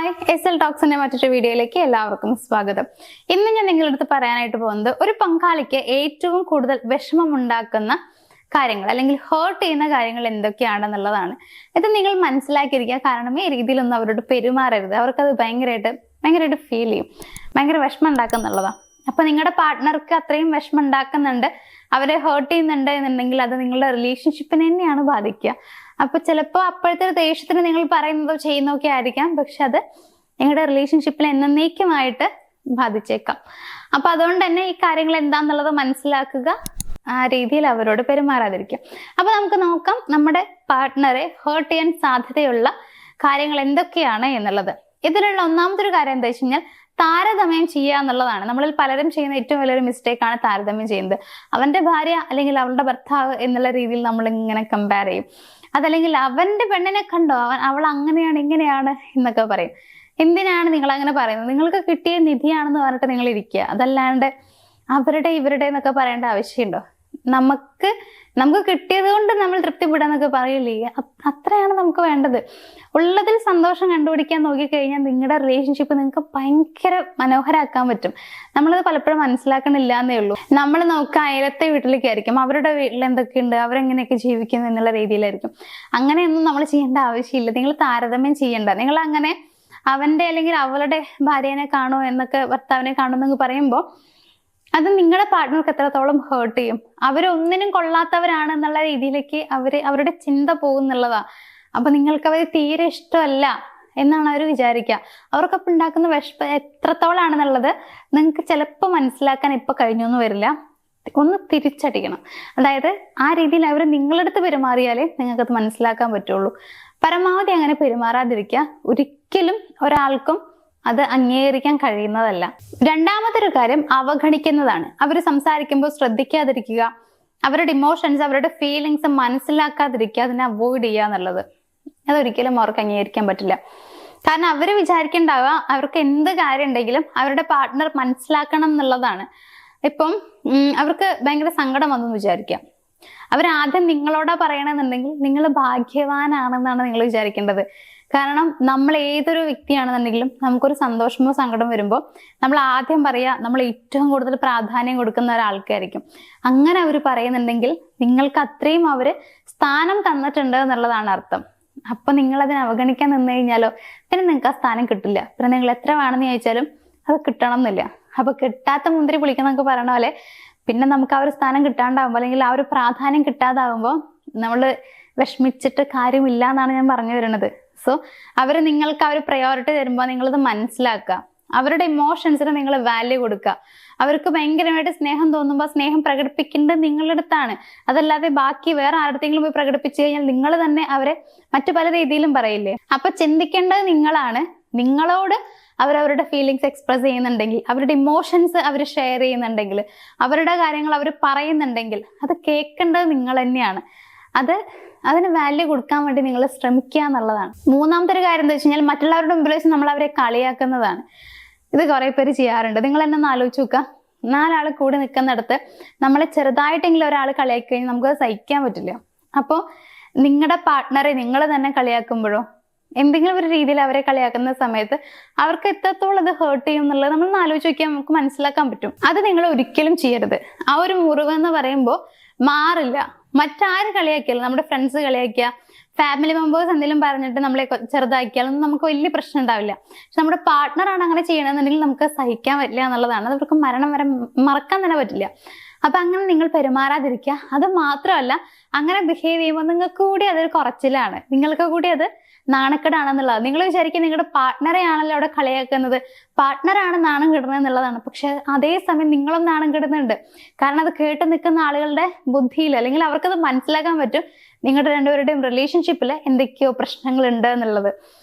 Hi, SL ടോക്സിന്റെ മറ്റൊരു വീഡിയോയിലേക്ക് എല്ലാവർക്കും സ്വാഗതം. ഇന്ന് ഞാൻ നിങ്ങളുടെ അടുത്ത് പറയാനായിട്ട് പോകുന്നത് ഒരു പങ്കാളിക്ക് ഏറ്റവും കൂടുതൽ വിഷമം ഉണ്ടാക്കുന്ന കാര്യങ്ങൾ അല്ലെങ്കിൽ ഹേർട്ട് ചെയ്യുന്ന കാര്യങ്ങൾ എന്തൊക്കെയാണെന്നുള്ളതാണ്. ഇത് നിങ്ങൾ മനസ്സിലാക്കിയിരിക്കുക. കാരണം ഈ രീതിയിലൊന്നും അവരോട് പെരുമാറരുത്. അവർക്കത് ഭയങ്കരമായിട്ട് ഫീൽ ചെയ്യും, ഭയങ്കര വിഷമം ഉണ്ടാക്കുന്നുള്ളതാണ്. അപ്പൊ നിങ്ങളുടെ പാർട്ട്ണർക്ക് അത്രയും വിഷമം ഉണ്ടാക്കുന്നുണ്ട്, അവരെ ഹേർട്ട് ചെയ്യുന്നുണ്ട് എന്നുണ്ടെങ്കിൽ അത് നിങ്ങളുടെ റിലേഷൻഷിപ്പിനെ തന്നെയാണ് ബാധിക്കുക. അപ്പൊ ചിലപ്പോൾ അപ്പോഴത്തെ ദേഷ്യത്തിന് നിങ്ങൾ പറയുന്നതോ ചെയ്യുന്നതൊക്കെ ആയിരിക്കാം, പക്ഷെ അത് നിങ്ങളുടെ റിലേഷൻഷിപ്പിൽ എന്നേക്കുമായിട്ട് ബാധിച്ചേക്കാം. അപ്പൊ അതുകൊണ്ട് തന്നെ ഈ കാര്യങ്ങൾ എന്താന്നുള്ളത് മനസ്സിലാക്കുക, ആ രീതിയിൽ അവരോട് പെരുമാറാതിരിക്കുക. അപ്പൊ നമുക്ക് നോക്കാം നമ്മുടെ പാർട്ട്ണറെ ഹേർട്ട് ചെയ്യാൻ സാധ്യതയുള്ള കാര്യങ്ങൾ എന്തൊക്കെയാണ് എന്നുള്ളത്. ഇതിലുള്ള ഒന്നാമതൊരു കാര്യം എന്താ വെച്ച് കഴിഞ്ഞാൽ താരതമ്യം ചെയ്യുക എന്നുള്ളതാണ്. നമ്മളിൽ പലരും ചെയ്യുന്ന ഏറ്റവും വലിയൊരു മിസ്റ്റേക്കാണ് താരതമ്യം ചെയ്യുന്നത്. അവന്റെ ഭാര്യ അല്ലെങ്കിൽ അവളുടെ ഭർത്താവ് എന്നുള്ള രീതിയിൽ നമ്മൾ ഇങ്ങനെ കമ്പയർ ചെയ്യും. അതല്ലെങ്കിൽ അവന്റെ പെണ്ണിനെ കണ്ടോ, അവൾ അങ്ങനെയാണ് ഇങ്ങനെയാണ് എന്നൊക്കെ പറയും. എന്തിനാണ് നിങ്ങൾ അങ്ങനെ പറയുന്നത്? നിങ്ങൾക്ക് കിട്ടിയ നിധിയാണെന്ന് പറഞ്ഞിട്ട് നിങ്ങൾ ഇരിക്കുക. അതല്ലാണ്ട് അവരുടെ ഇവരുടെ എന്നൊക്കെ പറയേണ്ട ആവശ്യമുണ്ടോ? നമുക്ക് കിട്ടിയത് കൊണ്ട് നമ്മൾ തൃപ്തിപ്പെടാന്നൊക്കെ പറയില്ലേ, അത്രയാണ് നമുക്ക് വേണ്ടത്. ഉള്ളതിൽ സന്തോഷം കണ്ടുപിടിക്കാൻ നോക്കിക്കഴിഞ്ഞാൽ നിങ്ങളുടെ റിലേഷൻഷിപ്പ് നിങ്ങൾക്ക് ഭയങ്കര മനോഹരമാക്കാൻ പറ്റും. നമ്മളത് പലപ്പോഴും മനസ്സിലാക്കണില്ല എന്നേ ഉള്ളൂ. നമ്മൾ നോക്കുക അയലത്തെ വീട്ടിലേക്ക് ആയിരിക്കും, അവരുടെ വീട്ടിൽ എന്തൊക്കെയുണ്ട്, അവരെങ്ങനെയൊക്കെ ജീവിക്കുന്നു എന്നുള്ള രീതിയിലായിരിക്കും. അങ്ങനെയൊന്നും നമ്മൾ ചെയ്യേണ്ട ആവശ്യമില്ല. നിങ്ങൾ താരതമ്യം ചെയ്യണ്ട. നിങ്ങൾ അങ്ങനെ അവന്റെ അല്ലെങ്കിൽ അവളുടെ ഭാര്യനെ കാണുമോ എന്നൊക്കെ, ഭർത്താവിനെ കാണുമെന്നൊക്കെ പറയുമ്പോൾ അത് നിങ്ങളുടെ പാർട്ട്ണർക്ക് എത്രത്തോളം ഹേർട്ട് ചെയ്യും. അവരൊന്നിനും കൊള്ളാത്തവരാണ് എന്നുള്ള രീതിയിലേക്ക് അവരുടെ ചിന്ത പോകുന്നുള്ളതാ. അപ്പൊ നിങ്ങൾക്ക് അവർ തീരെ ഇഷ്ടമല്ല എന്നാണ് അവർ വിചാരിക്കുക. അവർക്കപ്പം ഉണ്ടാക്കുന്ന വിഷമം എത്രത്തോളാണെന്നുള്ളത് നിങ്ങൾക്ക് ചിലപ്പോൾ മനസ്സിലാക്കാൻ ഇപ്പൊ കഴിഞ്ഞൊന്നും വരില്ല. ഒന്ന് തിരിച്ചടിക്കണം. അതായത് ആ രീതിയിൽ അവർ നിങ്ങളടുത്ത് പെരുമാറിയാലേ നിങ്ങൾക്കത് മനസ്സിലാക്കാൻ പറ്റുള്ളൂ. പരമാവധി അങ്ങനെ പെരുമാറാതിരിക്കുക. ഒരിക്കലും ഒരാൾക്കും അത് അംഗീകരിക്കാൻ കഴിയുന്നതല്ല. രണ്ടാമതൊരു കാര്യം അവഗണിക്കുന്നതാണ്. അവർ സംസാരിക്കുമ്പോൾ ശ്രദ്ധിക്കാതിരിക്കുക, അവരുടെ ഇമോഷൻസ്, അവരുടെ ഫീലിങ്സ് മനസ്സിലാക്കാതിരിക്കുക, അതിനെ അവോയ്ഡ് ചെയ്യുക എന്നുള്ളത് അതൊരിക്കലും അവർക്ക് അംഗീകരിക്കാൻ പറ്റില്ല. കാരണം അവർ വിചാരിക്കേണ്ടാവുക അവർക്ക് എന്ത് കാര്യം ഉണ്ടെങ്കിലും അവരുടെ പാർട്ട്ണർ മനസ്സിലാക്കണം എന്നുള്ളതാണ്. ഇപ്പം അവർക്ക് ഭയങ്കര സങ്കടം വന്നെന്ന് വിചാരിക്കാം, അവരാദ്യം നിങ്ങളോടാ പറയണമെന്നുണ്ടെങ്കിൽ നിങ്ങൾ ഭാഗ്യവാനാണെന്നാണ് നിങ്ങൾ വിചാരിക്കേണ്ടത്. കാരണം നമ്മൾ ഏതൊരു വ്യക്തിയാണെന്നുണ്ടെങ്കിലും നമുക്കൊരു സന്തോഷമോ സങ്കടം വരുമ്പോൾ നമ്മൾ ആദ്യം പറയുക നമ്മൾ ഏറ്റവും കൂടുതൽ പ്രാധാന്യം കൊടുക്കുന്ന ഒരാൾക്കായിരിക്കും. അങ്ങനെ അവർ പറയുന്നുണ്ടെങ്കിൽ നിങ്ങൾക്ക് അത്രയും അവര് സ്ഥാനം തന്നിട്ടുണ്ട് എന്നുള്ളതാണ് അർത്ഥം. അപ്പൊ നിങ്ങളതിനെ അവഗണിക്കാൻ നിന്ന് കഴിഞ്ഞാലോ പിന്നെ നിങ്ങൾക്ക് ആ സ്ഥാനം കിട്ടില്ല. പിന്നെ നിങ്ങൾ എത്ര വേണമെന്ന് ചോദിച്ചാലും അത് കിട്ടണം എന്നില്ല. അപ്പൊ കിട്ടാത്ത മുന്തിരി പുളിക്കുന്നൊക്കെ പറയണ പോലെ പിന്നെ നമുക്ക് ആ ഒരു സ്ഥാനം കിട്ടാണ്ടാവുമ്പോൾ അല്ലെങ്കിൽ ആ ഒരു പ്രാധാന്യം കിട്ടാതാവുമ്പോൾ നമ്മൾ വിഷമിച്ചിട്ട് കാര്യമില്ല എന്നാണ് ഞാൻ പറഞ്ഞു വരുന്നത്. സോ നിങ്ങൾക്ക് ആ ഒരു പ്രയോറിറ്റി തരുമ്പോൾ നിങ്ങളത് മനസ്സിലാക്കുക. അവരുടെ ഇമോഷൻസിന് നിങ്ങൾ വാല്യൂ കൊടുക്കുക. അവർക്ക് ഭയങ്കരമായിട്ട് സ്നേഹം തോന്നുമ്പോൾ സ്നേഹം പ്രകടിപ്പിക്കേണ്ടത് നിങ്ങളുടെ അടുത്താണ്. അതല്ലാതെ ബാക്കി വേറെ ആരുടെയെങ്കിലും പോയി പ്രകടിപ്പിച്ചു കഴിഞ്ഞാൽ നിങ്ങൾ തന്നെ അവരെ മറ്റു പല രീതിയിലും പറയില്ലേ. അപ്പൊ ചിന്തിക്കേണ്ടത് നിങ്ങളാണ്. നിങ്ങളോട് അവരവരുടെ ഫീലിങ്സ് എക്സ്പ്രസ് ചെയ്യുന്നുണ്ടെങ്കിൽ, അവരുടെ ഇമോഷൻസ് അവർ ഷെയർ ചെയ്യുന്നുണ്ടെങ്കിൽ, അവരുടെ കാര്യങ്ങൾ അവർ പറയുന്നുണ്ടെങ്കിൽ അത് കേൾക്കേണ്ടത് നിങ്ങൾ തന്നെയാണ്. അതിന് വാല്യൂ കൊടുക്കാൻ വേണ്ടി നിങ്ങൾ ശ്രമിക്കുക എന്നുള്ളതാണ്. മൂന്നാമത്തെ ഒരു കാര്യം എന്താ വെച്ച് കഴിഞ്ഞാൽ മറ്റുള്ളവരുടെ മുമ്പിൽ വെച്ച് നമ്മൾ അവരെ കളിയാക്കുന്നതാണ്. ഇത് കുറെ പേര് ചെയ്യാറുണ്ട്. നിങ്ങൾ എന്നെ ഒന്ന് ആലോചിച്ച് നോക്കുക. 4 ആൾ കൂടി നിൽക്കുന്നിടത്ത് നമ്മളെ ചെറുതായിട്ടെങ്കിലും ഒരാൾ കളിയാക്കി കഴിഞ്ഞാൽ നമുക്കത് സഹിക്കാൻ പറ്റില്ല. അപ്പോൾ നിങ്ങളുടെ പാർട്ട്ണറെ നിങ്ങൾ തന്നെ കളിയാക്കുമ്പോഴോ എന്തെങ്കിലും ഒരു രീതിയിൽ അവരെ കളിയാക്കുന്ന സമയത്ത് അവർക്ക് എത്രത്തോളം അത് ഹേർട്ട് ചെയ്യും എന്നുള്ളത് നമ്മൾ ആലോചിച്ച് നോക്കിയാൽ നമുക്ക് മനസ്സിലാക്കാൻ പറ്റും. അത് നിങ്ങൾ ഒരിക്കലും ചെയ്യരുത്. ആ ഒരു മുറിവ് എന്ന് പറയുമ്പോൾ മാറില്ല. മറ്റാര് കളിയാക്കിയാലും, നമ്മുടെ ഫ്രണ്ട്സ് കളിയാക്കിയ, ഫാമിലി മെമ്പേഴ്സ് എന്തെങ്കിലും പറഞ്ഞിട്ട് നമ്മളെ ചെറുതാക്കിയാലൊന്നും നമുക്ക് വലിയ പ്രശ്നം ഉണ്ടാവില്ല. പക്ഷെ നമ്മുടെ പാർട്ട്ണറാണ് അങ്ങനെ ചെയ്യണമെന്നുണ്ടെങ്കിൽ നമുക്ക് സഹിക്കാൻ പറ്റില്ല എന്നുള്ളതാണ്. അത് അവർക്ക് മരണം വരെ മറക്കാൻ തന്നെ പറ്റില്ല. അപ്പൊ അങ്ങനെ നിങ്ങൾ പെരുമാറാതിരിക്കുക. അത് മാത്രമല്ല, അങ്ങനെ ബിഹേവ് ചെയ്യുമ്പോൾ നിങ്ങൾക്ക് കൂടി അതൊരു കുറച്ചിലാണ്, നിങ്ങൾക്ക് കൂടി അത് നാണക്കേടാണെന്നുള്ളത്. നിങ്ങൾ വിചാരിക്കും നിങ്ങളുടെ പാർട്ട്ണറെ ആണല്ലോ അവിടെ കളിയാക്കുന്നത്, പാർട്ട്ണറാണ് നാണം കിടുന്നത് എന്നുള്ളതാണ്. പക്ഷെ അതേസമയം നിങ്ങളും നാണം കിടുന്നുണ്ട്. കാരണം അത് കേട്ട് നിൽക്കുന്ന ആളുകളുടെ ബുദ്ധിയിൽ അല്ലെങ്കിൽ അവർക്കത് മനസ്സിലാക്കാൻ പറ്റും നിങ്ങളുടെ രണ്ടുപേരുടെയും റിലേഷൻഷിപ്പിൽ എന്തൊക്കെയോ പ്രശ്നങ്ങളുണ്ട് എന്നുള്ളത്.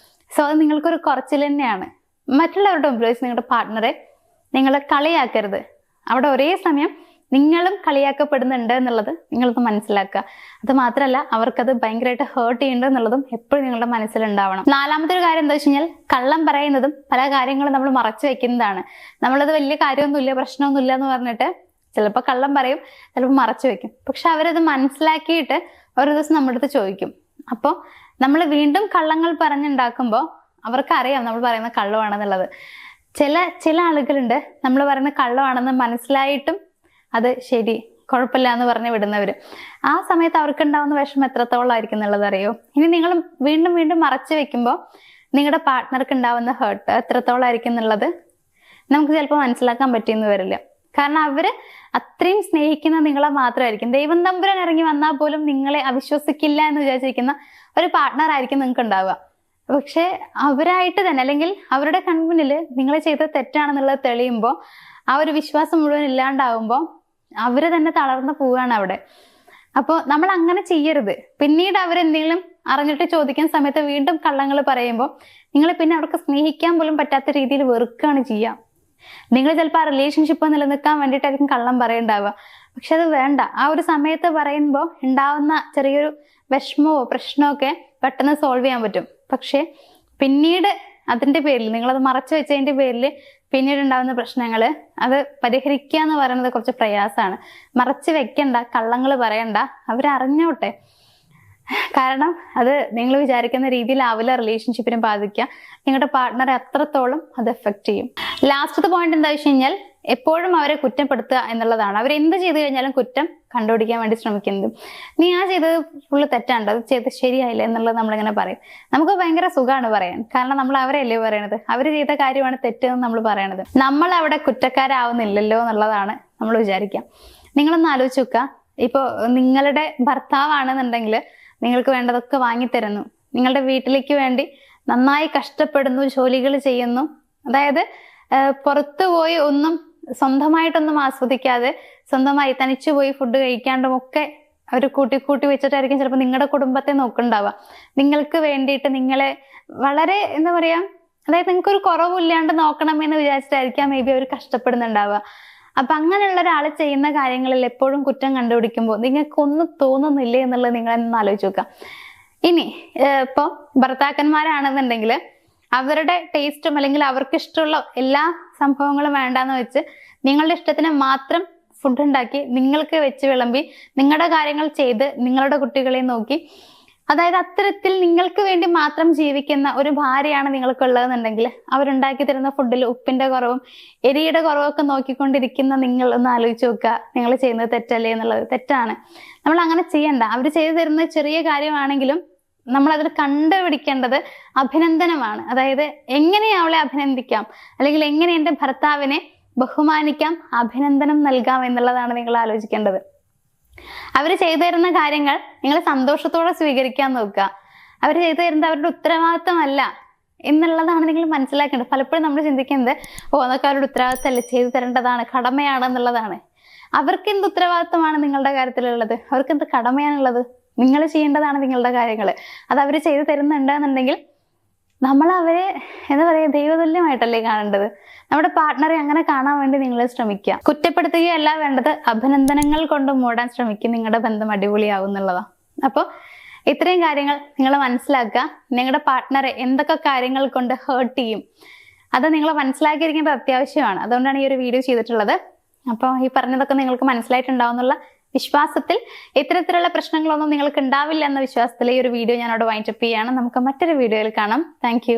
സോ അത് നിങ്ങൾക്കൊരു കുറച്ചിൽ തന്നെയാണ്. മറ്റുള്ളവരുടെ മുമ്പിൽ നിങ്ങളുടെ പാർട്ട്ണറെ നിങ്ങൾ കളിയാക്കരുത്. അവിടെ ഒരേ സമയം നിങ്ങളും കളിയാക്കപ്പെടുന്നുണ്ട് എന്നുള്ളത് നിങ്ങളത് മനസ്സിലാക്കുക. അത് മാത്രമല്ല അവർക്കത് ഭയങ്കരമായിട്ട് ഹേർട്ട് ചെയ്യുന്നുണ്ട് എന്നുള്ളതും എപ്പോഴും നിങ്ങളുടെ മനസ്സിലുണ്ടാവണം. നാലാമത്തെ ഒരു കാര്യം എന്താ വെച്ച് കഴിഞ്ഞാൽ കള്ളം പറയുന്നതും പല കാര്യങ്ങളും നമ്മൾ മറച്ചു വെക്കുന്നതാണ്. നമ്മളത് വലിയ കാര്യമൊന്നുമില്ല, പ്രശ്നമൊന്നുമില്ല എന്ന് പറഞ്ഞിട്ട് ചിലപ്പോൾ കള്ളം പറയും, ചിലപ്പോൾ മറച്ചു വെക്കും. പക്ഷെ അവരത് മനസ്സിലാക്കിയിട്ട് ഒരു ദിവസം നമ്മുടെ അടുത്ത് ചോദിക്കും. അപ്പോൾ നമ്മൾ വീണ്ടും കള്ളങ്ങൾ പറഞ്ഞുണ്ടാക്കുമ്പോൾ അവർക്കറിയാം നമ്മൾ പറയുന്ന കള്ളമാണെന്നുള്ളത്. ചില ആളുകളുണ്ട് നമ്മൾ പറയുന്ന കള്ളമാണെന്ന് മനസ്സിലായിട്ടും അത് ശരി കുഴപ്പമില്ല എന്ന് പറഞ്ഞ് വിടുന്നവര്. ആ സമയത്ത് അവർക്കുണ്ടാവുന്ന വിഷമം എത്രത്തോളം ആയിരിക്കും എന്നുള്ളത് അറിയോ? ഇനി നിങ്ങൾ വീണ്ടും വീണ്ടും മറച്ചു വെക്കുമ്പോൾ നിങ്ങളുടെ പാർട്ട്ണർക്ക് ഉണ്ടാവുന്ന ഹേർട്ട് എത്രത്തോളം ആയിരിക്കും എന്നുള്ളത് നമുക്ക് ചിലപ്പോൾ മനസ്സിലാക്കാൻ പറ്റിയെന്ന് വരില്ല. കാരണം അവര് അത്രയും സ്നേഹിക്കുന്ന നിങ്ങളെ മാത്രമായിരിക്കും. ദൈവം തമ്പുരാൻ ഇറങ്ങി വന്നാൽ പോലും നിങ്ങളെ അവിശ്വസിക്കില്ല എന്ന് വിചാരിച്ചിരിക്കുന്ന ഒരു പാർട്ട്ണർ ആയിരിക്കും നിങ്ങൾക്ക് ഉണ്ടാവുക. പക്ഷെ അവരായിട്ട് തന്നെ അല്ലെങ്കിൽ അവരുടെ കൺമുന്നിൽ നിങ്ങൾ ചെയ്തത് തെറ്റാണെന്നുള്ളത് തെളിയുമ്പോൾ ആ ഒരു വിശ്വാസം മുഴുവൻ ഇല്ലാണ്ടാവുമ്പോൾ അവര് തന്നെ തളർന്നു പോവുകയാണ് അവിടെ. അപ്പോൾ നമ്മൾ അങ്ങനെ ചെയ്യരുത്. പിന്നീട് അവരെന്തെങ്കിലും അറിഞ്ഞിട്ട് ചോദിക്കുന്ന സമയത്ത് വീണ്ടും കള്ളങ്ങൾ പറയുമ്പോൾ നിങ്ങൾ പിന്നെ അവർക്ക് സ്നേഹിക്കാൻ പോലും പറ്റാത്ത രീതിയിൽ വെറുക്കുകയാണ് ചെയ്യുക. നിങ്ങൾ ചിലപ്പോൾ ആ റിലേഷൻഷിപ്പ് നിലനിൽക്കാൻ വേണ്ടിയിട്ടായിരിക്കും കള്ളം പറയണ്ടാവുക. പക്ഷെ അത് വേണ്ട. ആ ഒരു സമയത്ത് പറയുമ്പോൾ ഉണ്ടാവുന്ന ചെറിയൊരു വിഷമമോ പ്രശ്നമോ ഒക്കെ പെട്ടെന്ന് സോൾവ് ചെയ്യാൻ പറ്റും. പക്ഷെ പിന്നീട് അതിന്റെ പേരിൽ നിങ്ങളത് മറച്ചു വെച്ചതിന്റെ പേരിൽ പിന്നീട് ഉണ്ടാകുന്ന പ്രശ്നങ്ങൾ അത് പരിഹരിക്കുക എന്ന് പറയുന്നത് കുറച്ച് പ്രയാസമാണ്. മറച്ചു വെക്കണ്ട, കള്ളങ്ങൾ പറയണ്ട, അവരറിഞ്ഞോട്ടെ. കാരണം അത് നിങ്ങൾ വിചാരിക്കുന്ന രീതിയിലാവില്ല റിലേഷൻഷിപ്പിനെ ബാധിക്കുക. നിങ്ങളുടെ പാർട്ട്ണറെ അത്രത്തോളം അത് എഫക്ട് ചെയ്യും. ലാസ്റ്റത്തെ പോയിന്റ് എന്താ വെച്ച് കഴിഞ്ഞാൽ എപ്പോഴും അവരെ കുറ്റപ്പെടുത്തുക എന്നുള്ളതാണ്. അവരെന്ത് ചെയ്തു കഴിഞ്ഞാലും കുറ്റം കണ്ടുപിടിക്കാൻ വേണ്ടി ശ്രമിക്കുന്നത്. നീ ആ ചെയ്തത് ഫുള്ള് തെറ്റാണ്ട്, അത് ചെയ്ത് ശരിയായില്ല എന്നുള്ളത് നമ്മളിങ്ങനെ പറയും. നമുക്ക് ഭയങ്കര സുഖമാണ് പറയാൻ. കാരണം നമ്മൾ അവരെയല്ലേ പറയണത്, അവർ ചെയ്ത കാര്യമാണ് തെറ്റെന്ന് നമ്മൾ പറയണത്. നമ്മൾ അവിടെ കുറ്റക്കാരാവുന്നില്ലല്ലോ എന്നുള്ളതാണ് നമ്മൾ വിചാരിക്കാം. നിങ്ങളൊന്ന് ആലോചിച്ച് നോക്കുക. ഇപ്പോൾ നിങ്ങളുടെ ഭർത്താവാണെന്നുണ്ടെങ്കിൽ നിങ്ങൾക്ക് വേണ്ടതൊക്കെ വാങ്ങിത്തരുന്നു, നിങ്ങളുടെ വീട്ടിലേക്ക് വേണ്ടി നന്നായി കഷ്ടപ്പെടുന്നു, ജോലികൾ ചെയ്യുന്നു. അതായത് പുറത്തു പോയി ഒന്നും സ്വന്തമായിട്ടൊന്നും ആസ്വദിക്കാതെ സ്വന്തമായി തനിച്ചു പോയി ഫുഡ് കഴിക്കാണ്ടും ഒക്കെ അവർ കൂട്ടി വെച്ചിട്ടായിരിക്കും ചിലപ്പോൾ നിങ്ങളുടെ കുടുംബത്തെ നോക്കുന്നുണ്ടാവുക. നിങ്ങൾക്ക് വേണ്ടിയിട്ട് നിങ്ങളെ വളരെ എന്താ പറയാ, അതായത് നിങ്ങൾക്കൊരു കുറവില്ലാണ്ട് നോക്കണമെന്ന് വിചാരിച്ചിട്ടായിരിക്കാം മേ ബി അവർ കഷ്ടപ്പെടുന്നുണ്ടാവുക. അപ്പൊ അങ്ങനെയുള്ള ഒരാൾ ചെയ്യുന്ന കാര്യങ്ങളിൽ എപ്പോഴും കുറ്റം കണ്ടുപിടിക്കുമ്പോൾ നിങ്ങൾക്കൊന്നും തോന്നുന്നില്ലേ എന്നുള്ളത് നിങ്ങൾ ഒന്ന് ആലോചിച്ച് നോക്കുക. ഇനി ഇപ്പൊ ഭർത്താക്കന്മാരാണെന്നുണ്ടെങ്കിൽ അവരുടെ ടേസ്റ്റും അല്ലെങ്കിൽ അവർക്ക് ഇഷ്ടമുള്ള എല്ലാ സംഭവങ്ങളും വേണ്ടാന്ന് വെച്ച് നിങ്ങളുടെ ഇഷ്ടത്തിന് മാത്രം ഫുഡ് ഉണ്ടാക്കി നിങ്ങൾക്ക് വെച്ച് വിളമ്പി നിങ്ങളുടെ കാര്യങ്ങൾ ചെയ്ത് നിങ്ങളുടെ കുട്ടികളെ നോക്കി, അതായത് അത്തരത്തിൽ നിങ്ങൾക്ക് വേണ്ടി മാത്രം ജീവിക്കുന്ന ഒരു ഭാര്യയാണ് നിങ്ങൾക്കുള്ളതെന്നുണ്ടെങ്കിൽ അവരുണ്ടാക്കി തരുന്ന ഫുഡിൽ ഉപ്പിന്റെ കുറവും എരിയുടെ കുറവും ഒക്കെ നോക്കിക്കൊണ്ടിരിക്കുന്ന നിങ്ങൾ ഒന്ന് ആലോചിച്ച് നോക്കുക. നിങ്ങൾ ചെയ്യുന്നത് തെറ്റല്ലേ എന്നുള്ളത്. തെറ്റാണ്. നമ്മൾ അങ്ങനെ ചെയ്യണ്ട. അവർ ചെയ്തു തരുന്ന ചെറിയ കാര്യമാണെങ്കിലും നമ്മൾ അതിൽ കണ്ടുപിടിക്കേണ്ടത് അഭിനന്ദനമാണ്. അതായത് എങ്ങനെ അവളെ അഭിനന്ദിക്കാം, അല്ലെങ്കിൽ എങ്ങനെ എൻ്റെ ഭർത്താവിനെ ബഹുമാനിക്കാം, അഭിനന്ദനം നൽകാം എന്നുള്ളതാണ് നിങ്ങൾ ആലോചിക്കേണ്ടത്. അവർ ചെയ്തു തരുന്ന കാര്യങ്ങൾ നിങ്ങൾ സന്തോഷത്തോടെ സ്വീകരിക്കാൻ നോക്കുക. അവർ ചെയ്തു തരുന്നത് അവരുടെ ഉത്തരവാദിത്തമല്ല എന്നുള്ളതാണ് നിങ്ങൾ മനസ്സിലാക്കേണ്ടത്. പലപ്പോഴും നമ്മൾ ചിന്തിക്കുന്നത് അതൊക്കെ അവരുടെ ഉത്തരവാദിത്തമല്ല, ചെയ്തു തരേണ്ടതാണ്, കടമയാണ് എന്നുള്ളതാണ്. അവർക്ക് എന്ത് ഉത്തരവാദിത്തമാണ് നിങ്ങളുടെ കാര്യത്തിലുള്ളത്? അവർക്ക് എന്ത് കടമയാണുള്ളത്? നിങ്ങൾ ചെയ്യേണ്ടതാണ് നിങ്ങളുടെ കാര്യങ്ങൾ. അത് അവർ ചെയ്തു തരുന്നുണ്ടെന്നുണ്ടെങ്കിൽ നമ്മൾ അവരെ എന്താ പറയുക, ദൈവതുല്യമായിട്ടല്ലേ കാണേണ്ടത്. നമ്മുടെ പാർട്ട്ണറെ അങ്ങനെ കാണാൻ വേണ്ടി നിങ്ങൾ ശ്രമിക്കുക. കുറ്റപ്പെടുത്തുകയല്ല വേണ്ടത്, അഭിനന്ദനങ്ങൾ കൊണ്ട് മൂടാൻ ശ്രമിക്കുക. നിങ്ങളുടെ ബന്ധം അടിപൊളിയാവും എന്നുള്ളതാണ്. അപ്പോൾ ഇത്രയും കാര്യങ്ങൾ നിങ്ങൾ മനസ്സിലാക്കുക. നിങ്ങളുടെ പാർട്ട്ണറെ എന്തൊക്കെ കാര്യങ്ങൾ കൊണ്ട് ഹേർട്ട് ചെയ്യും അത് നിങ്ങൾ മനസ്സിലാക്കിയിരിക്കേണ്ടത് അത്യാവശ്യമാണ്. അതുകൊണ്ടാണ് ഈ ഒരു വീഡിയോ ചെയ്തിട്ടുള്ളത്. അപ്പോൾ ഈ പറഞ്ഞതൊക്കെ നിങ്ങൾക്ക് മനസ്സിലായിട്ടുണ്ടാവും എന്നുള്ള വിശ്വാസത്തിൽ, ഇത്തരത്തിലുള്ള പ്രശ്നങ്ങളൊന്നും നിങ്ങൾക്ക് ഉണ്ടാവില്ല എന്ന വിശ്വാസത്തിൽ ഈ ഒരു വീഡിയോ ഞാനവിടെ വൈൻഡപ്പ് ചെയ്യാണ്. നമുക്ക് മറ്റൊരു വീഡിയോയിൽ കാണാം. Thank you.